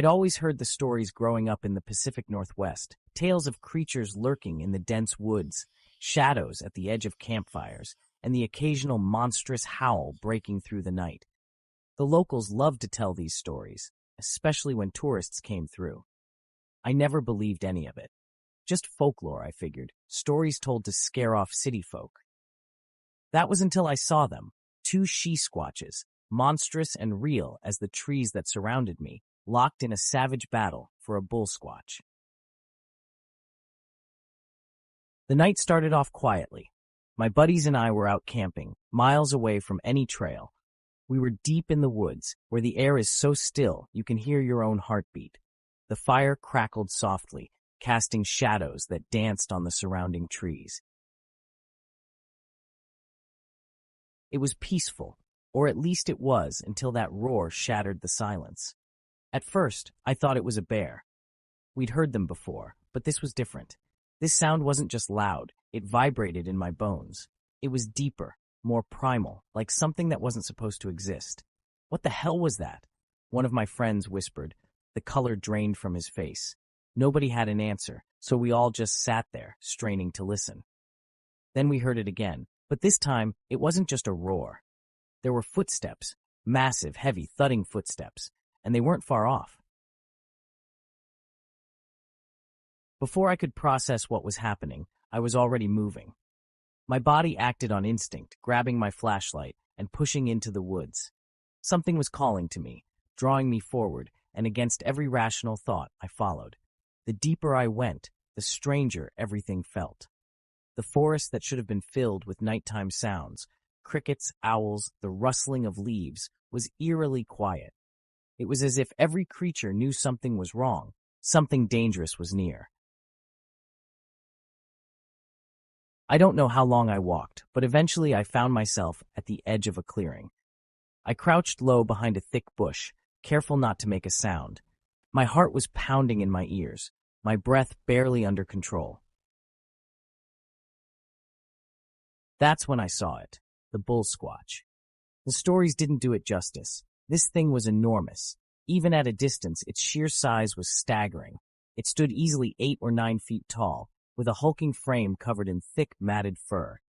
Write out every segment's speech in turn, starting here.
I'd always heard the stories growing up in the Pacific Northwest, tales of creatures lurking in the dense woods, shadows at the edge of campfires, and the occasional monstrous howl breaking through the night. The locals loved to tell these stories, especially when tourists came through. I never believed any of it. Just folklore, I figured, stories told to scare off city folk. That was until I saw them, two she-squatches, monstrous and real as the trees that surrounded me, locked in a savage battle for a bull squatch. The night started off quietly. My buddies and I were out camping, miles away from any trail. We were deep in the woods, where the air is so still you can hear your own heartbeat. The fire crackled softly, casting shadows that danced on the surrounding trees. It was peaceful, or at least it was until that roar shattered the silence. At first, I thought it was a bear. We'd heard them before, but this was different. This sound wasn't just loud, it vibrated in my bones. It was deeper, more primal, like something that wasn't supposed to exist. What the hell was that? One of my friends whispered. The color drained from his face. Nobody had an answer, so we all just sat there, straining to listen. Then we heard it again, but this time, it wasn't just a roar. There were footsteps, massive, heavy, thudding footsteps, and they weren't far off. Before I could process what was happening, I was already moving. My body acted on instinct, grabbing my flashlight and pushing into the woods. Something was calling to me, drawing me forward, and against every rational thought, I followed. The deeper I went, the stranger everything felt. The forest that should have been filled with nighttime sounds, crickets, owls, the rustling of leaves, was eerily quiet. It was as if every creature knew something was wrong, something dangerous was near. I don't know how long I walked, but eventually I found myself at the edge of a clearing. I crouched low behind a thick bush, careful not to make a sound. My heart was pounding in my ears, my breath barely under control. That's when I saw it, the Bull Squatch. The stories didn't do it justice. This thing was enormous. Even at a distance, its sheer size was staggering. It stood easily 8 or 9 feet tall, with a hulking frame covered in thick, matted fur.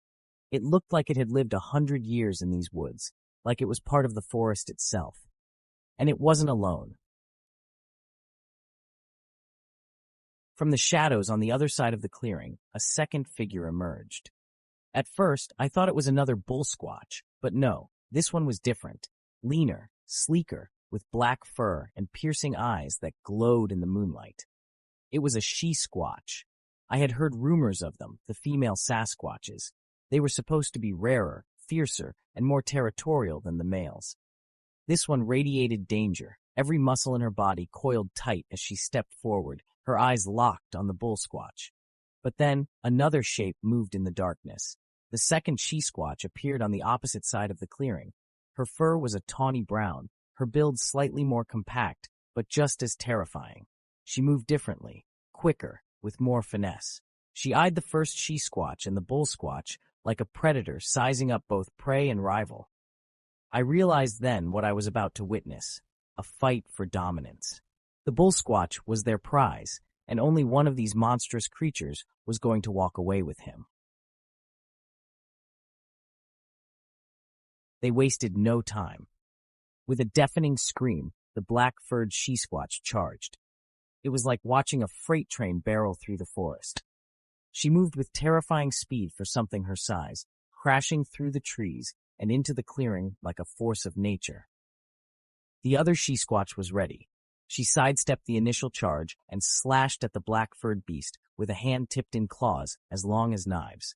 It looked like it had lived 100 years in these woods, like it was part of the forest itself. And it wasn't alone. From the shadows on the other side of the clearing, a second figure emerged. At first, I thought it was another bull squatch, but no, this one was different. Leaner, sleeker, with black fur and piercing eyes that glowed in the moonlight. It was a she-squatch. I had heard rumors of them, the female Sasquatches. They were supposed to be rarer, fiercer, and more territorial than the males. This one radiated danger, every muscle in her body coiled tight as she stepped forward, her eyes locked on the bull squatch. But then, another shape moved in the darkness. The second she-squatch appeared on the opposite side of the clearing. Her fur was a tawny brown, her build slightly more compact, but just as terrifying. She moved differently, quicker, with more finesse. She eyed the first she-squatch and the bull squatch like a predator sizing up both prey and rival. I realized then what I was about to witness, a fight for dominance. The bull squatch was their prize, and only one of these monstrous creatures was going to walk away with him. They wasted no time. With a deafening scream, the black-furred she-squatch charged. It was like watching a freight train barrel through the forest. She moved with terrifying speed for something her size, crashing through the trees and into the clearing like a force of nature. The other she-squatch was ready. She sidestepped the initial charge and slashed at the black-furred beast with a hand tipped in claws as long as knives.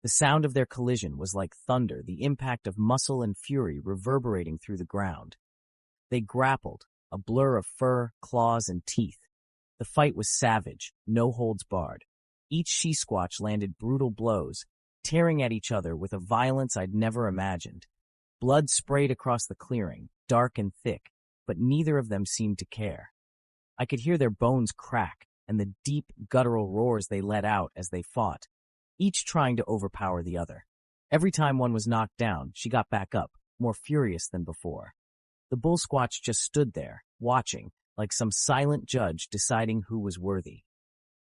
The sound of their collision was like thunder, the impact of muscle and fury reverberating through the ground. They grappled, a blur of fur, claws, and teeth. The fight was savage, no holds barred. Each she-squatch landed brutal blows, tearing at each other with a violence I'd never imagined. Blood sprayed across the clearing, dark and thick, but neither of them seemed to care. I could hear their bones crack and the deep, guttural roars they let out as they fought, each trying to overpower the other. Every time one was knocked down, she got back up, more furious than before. The Bull Squatch just stood there, watching, like some silent judge deciding who was worthy.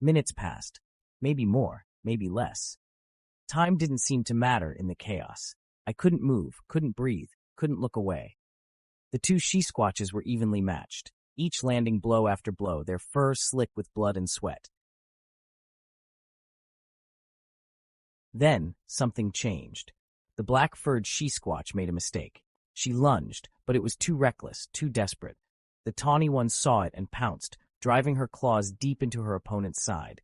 Minutes passed. Maybe more, maybe less. Time didn't seem to matter in the chaos. I couldn't move, couldn't breathe, couldn't look away. The two She-Squatches were evenly matched, each landing blow after blow, their fur slick with blood and sweat. Then, something changed. The black-furred She-Squatch made a mistake. She lunged, but it was too reckless, too desperate. The tawny one saw it and pounced, driving her claws deep into her opponent's side.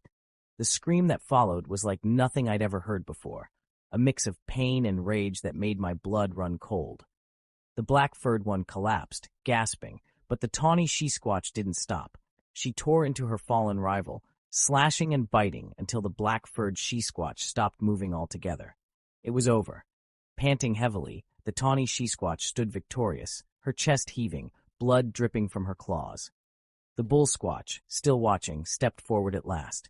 The scream that followed was like nothing I'd ever heard before, a mix of pain and rage that made my blood run cold. The black-furred one collapsed, gasping, but the tawny She-Squatch didn't stop. She tore into her fallen rival, slashing and biting until the black-furred She-Squatch stopped moving altogether. It was over. Panting heavily, the tawny She-Squatch stood victorious, her chest heaving, blood dripping from her claws. The Bull Squatch, still watching, stepped forward at last.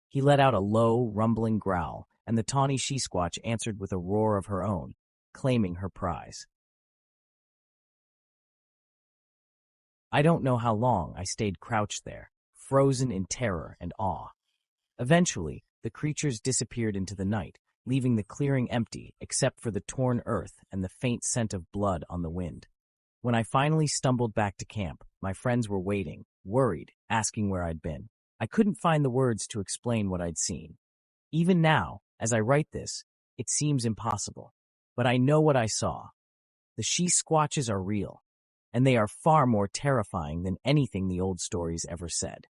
He let out a low, rumbling growl, and the tawny She-Squatch answered with a roar of her own, claiming her prize. I don't know how long I stayed crouched there, frozen in terror and awe. Eventually, the creatures disappeared into the night, leaving the clearing empty except for the torn earth and the faint scent of blood on the wind. When I finally stumbled back to camp, my friends were waiting, worried, asking where I'd been. I couldn't find the words to explain what I'd seen. Even now, as I write this, it seems impossible. But I know what I saw. The She-Squatches are real, and they are far more terrifying than anything the old stories ever said.